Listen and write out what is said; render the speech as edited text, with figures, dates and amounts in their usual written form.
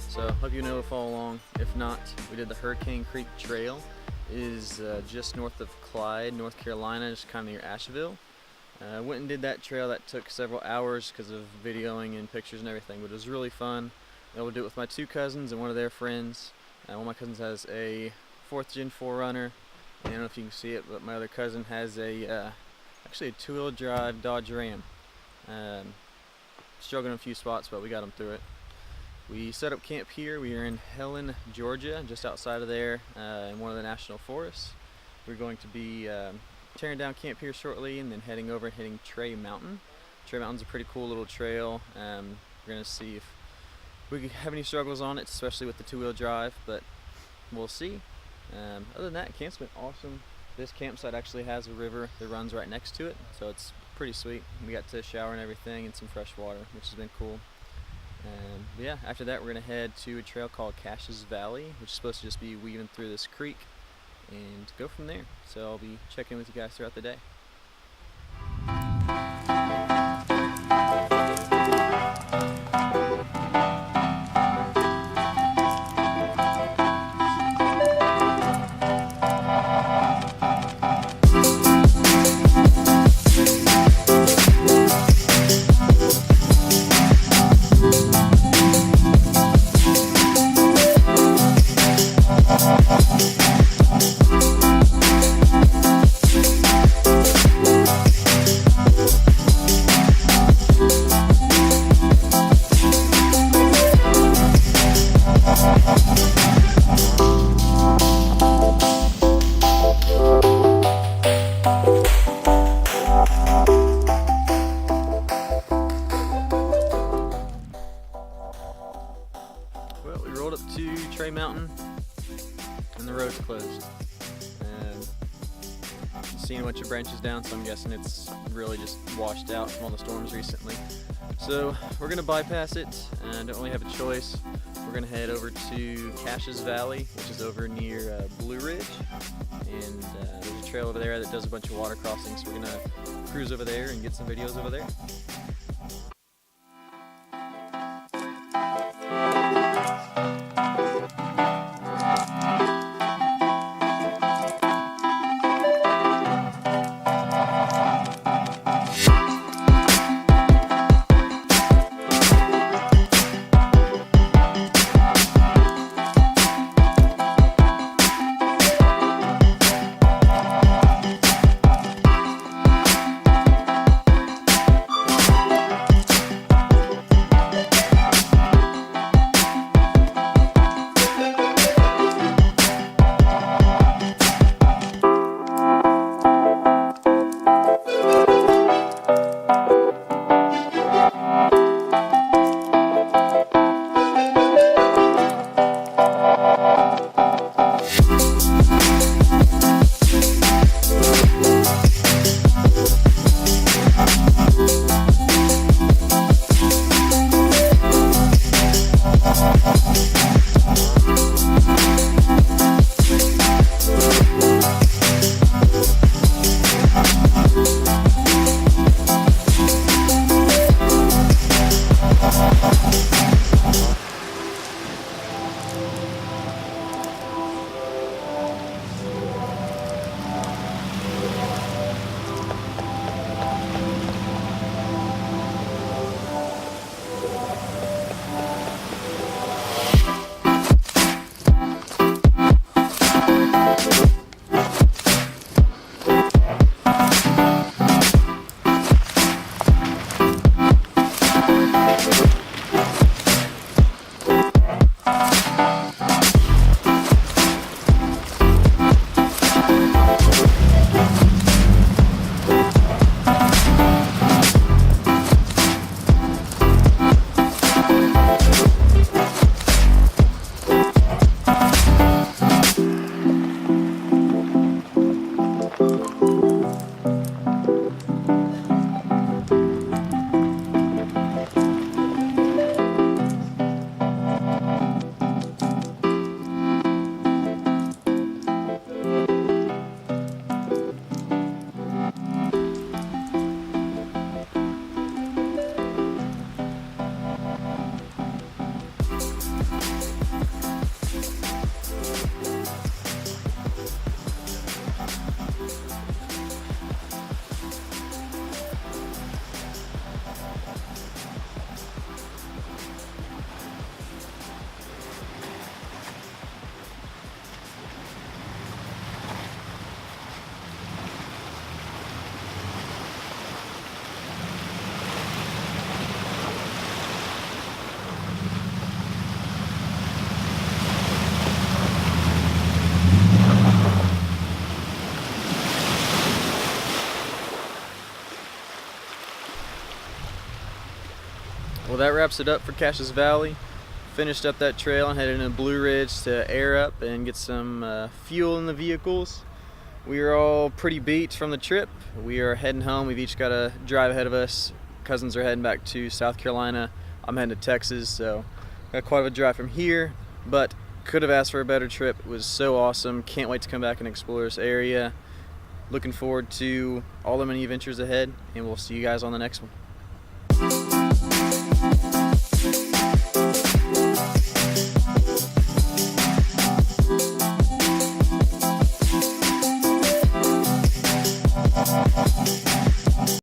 So hope you know to follow along. If not, we did the Hurricane Creek Trail. It is just north of Clyde, North Carolina, just kind of near Asheville. Went and did that trail. That took several hours because of videoing and pictures and everything, but it was really fun. I was able to do it with my two cousins and one of their friends. One of my cousins has a 4th Gen 4Runner. I don't know if you can see it, but my other cousin has a actually a 2-wheel drive Dodge Ram. Struggling in a few spots, but we got them through it. We set up camp here. We are in Helen, Georgia, just outside of there in one of the national forests. We're going to be tearing down camp here shortly and then heading over and hitting Trey Mountain. Trey Mountain's a pretty cool little trail. We're going to see if we have any struggles on it, especially with the 2-wheel drive, but we'll see. Other than that, camp's been awesome. This campsite actually has a river that runs right next to it, so it's pretty sweet. We got to shower and everything and some fresh water, which has been cool. But yeah, after that we're going to head to a trail called Cache's Valley, which is supposed to just be weaving through this creek, and go from there. So I'll be checking with you guys throughout the day. Well, we rolled up to Trey Mountain and the road's closed. Seeing a bunch of branches down, so I'm guessing it's really just washed out from all the storms recently. So we're going to bypass it and don't really have a choice. We're going to head over to Cache's Valley, which is over near Blue Ridge. And there's a trail over there that does a bunch of water crossings, so we're going to cruise over there and get some videos over there. Well, that wraps it up for Caches Valley. Finished up that trail and headed into Blue Ridge to air up and get some fuel in the vehicles. We are all pretty beat from the trip. We are heading home. We've each got a drive ahead of us. Cousins are heading back to South Carolina. I'm heading to Texas, so got quite a drive from here, but could have asked for a better trip. It was so awesome. Can't wait to come back and explore this area. Looking forward to all the many adventures ahead, and we'll see you guys on the next one.